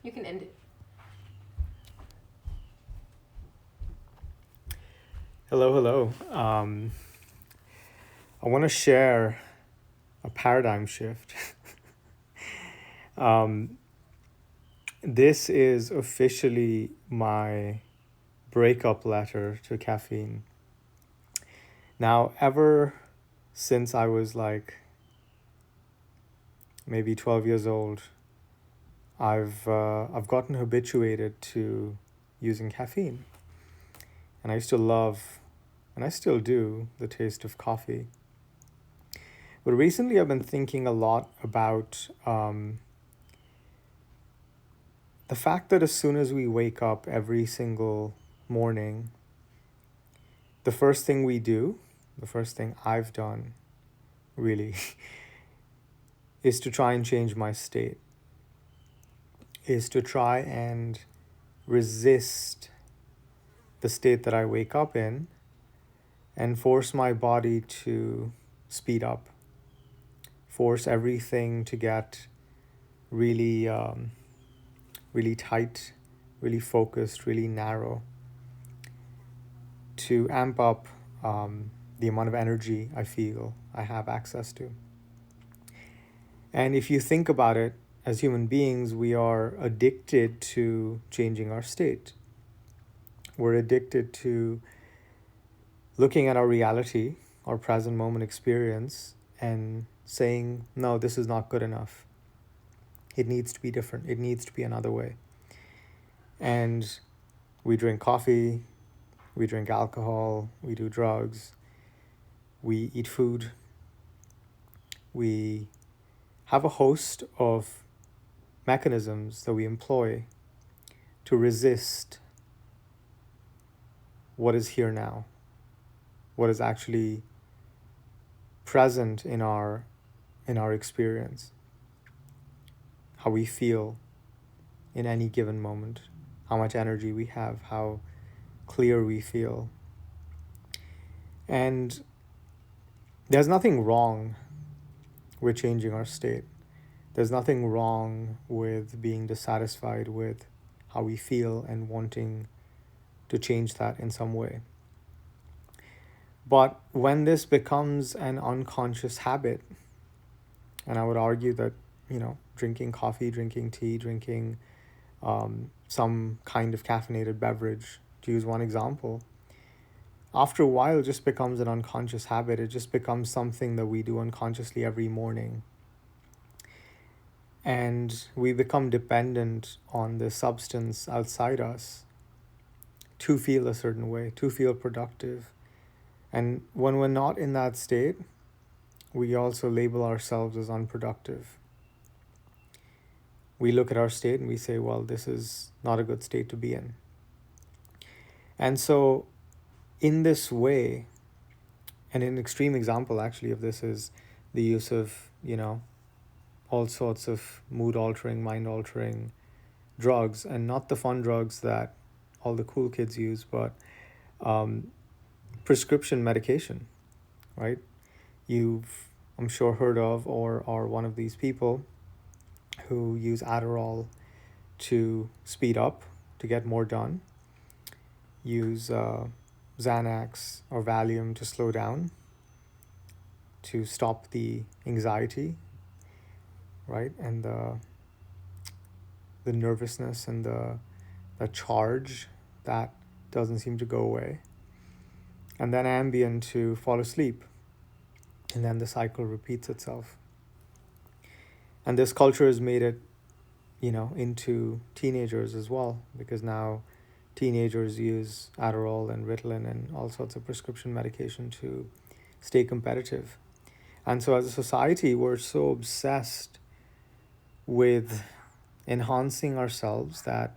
You can end it. Hello, hello. I want to share a paradigm shift. um, this is officially my breakup letter to caffeine. Now, ever since I was like maybe 12 years old, I've gotten habituated to using caffeine, and I used to love, and I still do, the taste of coffee. But recently, I've been thinking a lot about the fact that as soon as we wake up every single morning, the first thing we do, the first thing I've done really, is to try and change my state, is to try and resist the state that I wake up in and force my body to speed up, force everything to get really, really tight, really focused, really narrow, to amp up the amount of energy I feel I have access to. And if you think about it, as human beings, we are addicted to changing our state. We're addicted to looking at our reality, our present moment experience, and saying, no, this is not good enough. It needs to be different. It needs to be another way. And we drink coffee, we drink alcohol, we do drugs, we eat food, we have a host of mechanisms that we employ to resist what is here now, what is actually present in our experience, how we feel in any given moment, how much energy we have, how clear we feel. And there's nothing wrong with changing our state. There's nothing wrong with being dissatisfied with how we feel and wanting to change that in some way. But when this becomes an unconscious habit, and I would argue that, drinking coffee, drinking tea, drinking some kind of caffeinated beverage, to use one example, after a while it just becomes an unconscious habit. It just becomes something that we do unconsciously every morning. And we become dependent on the substance outside us to feel a certain way, to feel productive. And when we're not in that state, we also label ourselves as unproductive. We look at our state and we say, well, this is not a good state to be in. And so in this way, and an extreme example actually of this is the use of, all sorts of mood altering, mind altering drugs, and not the fun drugs that all the cool kids use, but prescription medication, right? You've, I'm sure, heard of or are one of these people who use Adderall to speed up, to get more done, use Xanax or Valium to slow down, to stop the anxiety, right? And the nervousness and the charge that doesn't seem to go away. And then Ambien to fall asleep. And then the cycle repeats itself. And this culture has made it, into teenagers as well, because now teenagers use Adderall and Ritalin and all sorts of prescription medication to stay competitive. And so as a society, we're so obsessed with enhancing ourselves that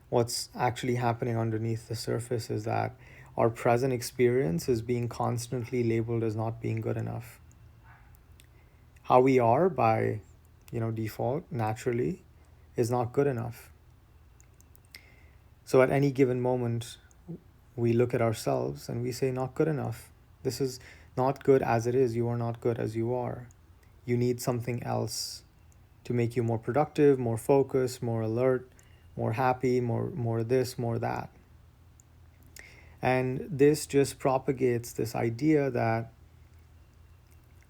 what's actually happening underneath the surface is that our present experience is being constantly labeled as not being good enough. How we are by, default, naturally, is not good enough. So at any given moment, we look at ourselves and we say, not good enough. This is not good as it is. You are not good as you are. You need something else to make you more productive, more focused, more alert, more happy, more this, more that. And this just propagates this idea that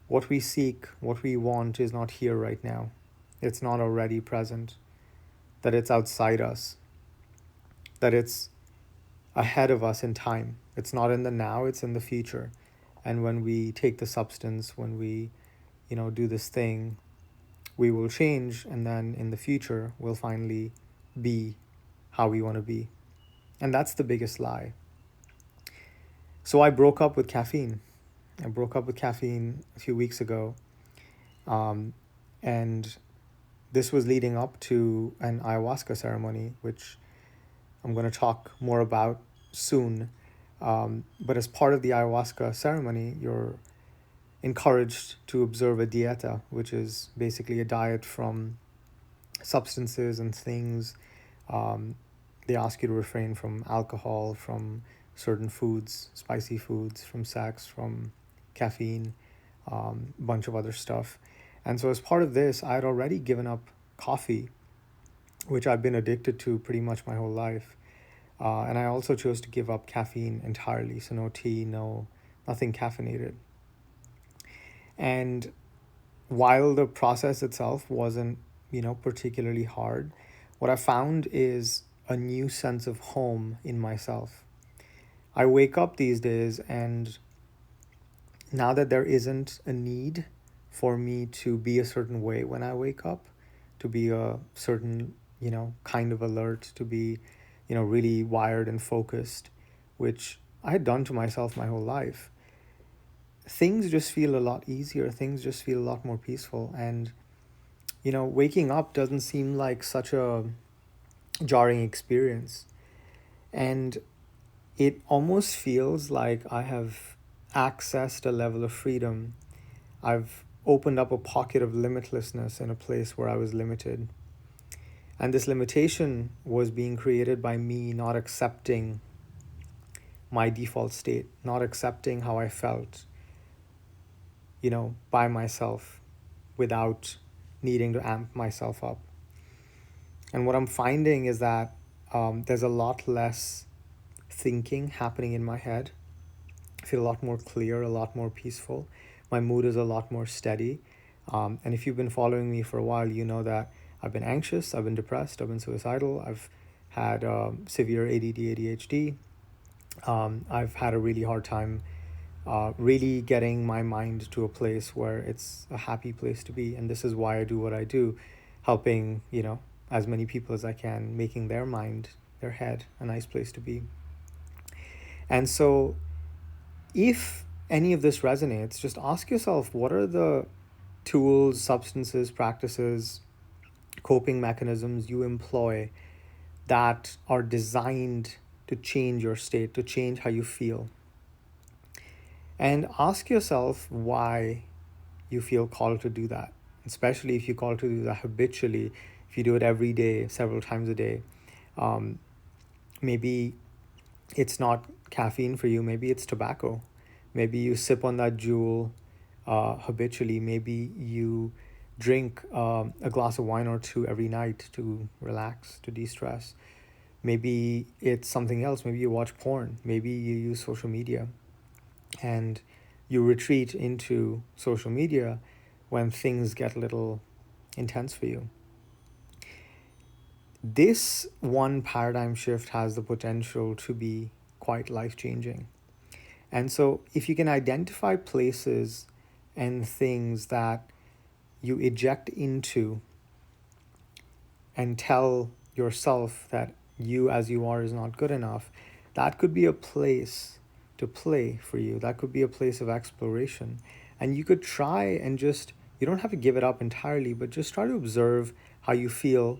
what we seek, what we want is not here right now. It's not already present, that it's outside us, that it's ahead of us in time. It's not in the now, it's in the future. And when we take the substance, when we, do this thing, we will change, and then in the future, we'll finally be how we want to be. And that's the biggest lie. So I broke up with caffeine. I broke up with caffeine a few weeks ago. And this was leading up to an ayahuasca ceremony, which I'm going to talk more about soon. But as part of the ayahuasca ceremony, you're encouraged to observe a dieta, which is basically a diet from substances and things. They ask you to refrain from alcohol, from certain foods, spicy foods, from sex, from caffeine, a bunch of other stuff. And so as part of this, I had already given up coffee, which I've been addicted to pretty much my whole life. And I also chose to give up caffeine entirely. So no tea, nothing caffeinated. And while the process itself wasn't, particularly hard, what I found is a new sense of home in myself. I wake up these days, and now that there isn't a need for me to be a certain way when I wake up, to be a certain, kind of alert, to be, really wired and focused, which I had done to myself my whole life, things just feel a lot easier. Things just feel a lot more peaceful. And, waking up doesn't seem like such a jarring experience. And it almost feels like I have accessed a level of freedom. I've opened up a pocket of limitlessness in a place where I was limited. And this limitation was being created by me not accepting my default state, not accepting how I felt, by myself without needing to amp myself up. And what I'm finding is that there's a lot less thinking happening in my head. I feel a lot more clear, a lot more peaceful. My mood is a lot more steady. And if you've been following me for a while, you know that I've been anxious, I've been depressed, I've been suicidal, I've had severe ADD, ADHD. I've had a really hard time really getting my mind to a place where it's a happy place to be. And this is why I do what I do, helping, as many people as I can, making their mind, their head, a nice place to be. And so if any of this resonates, just ask yourself, what are the tools, substances, practices, coping mechanisms you employ that are designed to change your state, to change how you feel? And ask yourself why you feel called to do that, especially if you call to do that habitually, if you do it every day, several times a day. Maybe it's not caffeine for you, maybe it's tobacco. Maybe you sip on that jewel habitually. Maybe you drink a glass of wine or two every night to relax, to de-stress. Maybe it's something else. Maybe you watch porn. Maybe you use social media. And you retreat into social media when things get a little intense for you. This one paradigm shift has the potential to be quite life-changing. And so if you can identify places and things that you eject into and tell yourself that you as you are is not good enough, that could be a place to play for you. That could be a place of exploration. And you could try and you don't have to give it up entirely, but just try to observe how you feel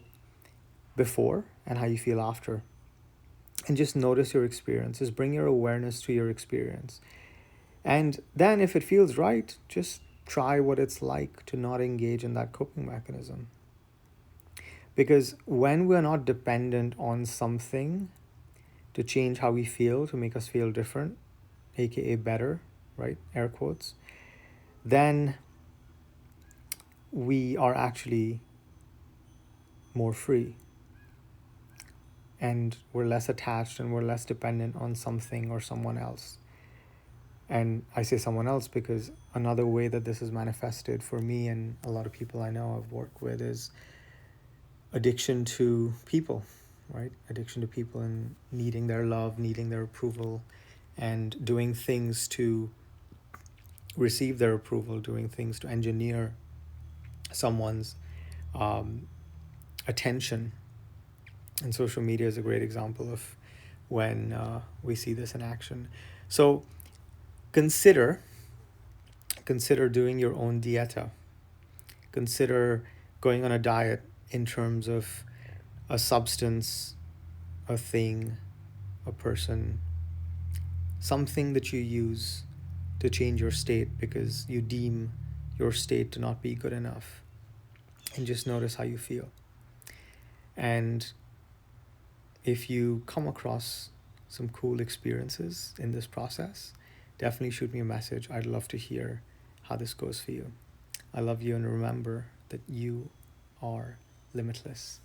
before and how you feel after. And just notice your experience. Just bring your awareness to your experience. And then if it feels right, just try what it's like to not engage in that coping mechanism. Because when we're not dependent on something to change how we feel, to make us feel different, aka better, right, air quotes, then we are actually more free, and we're less attached and we're less dependent on something or someone else. And I say someone else because another way that this is manifested for me and a lot of people I know I've worked with is addiction to people, right? Addiction to people and needing their love, needing their approval, and doing things to receive their approval, doing things to engineer someone's attention. And social media is a great example of when we see this in action. So consider doing your own dieta. Consider going on a diet in terms of a substance, a thing, a person, something that you use to change your state because you deem your state to not be good enough. And just notice how you feel. And if you come across some cool experiences in this process, definitely shoot me a message. I'd love to hear how this goes for you. I love you, and remember that you are limitless.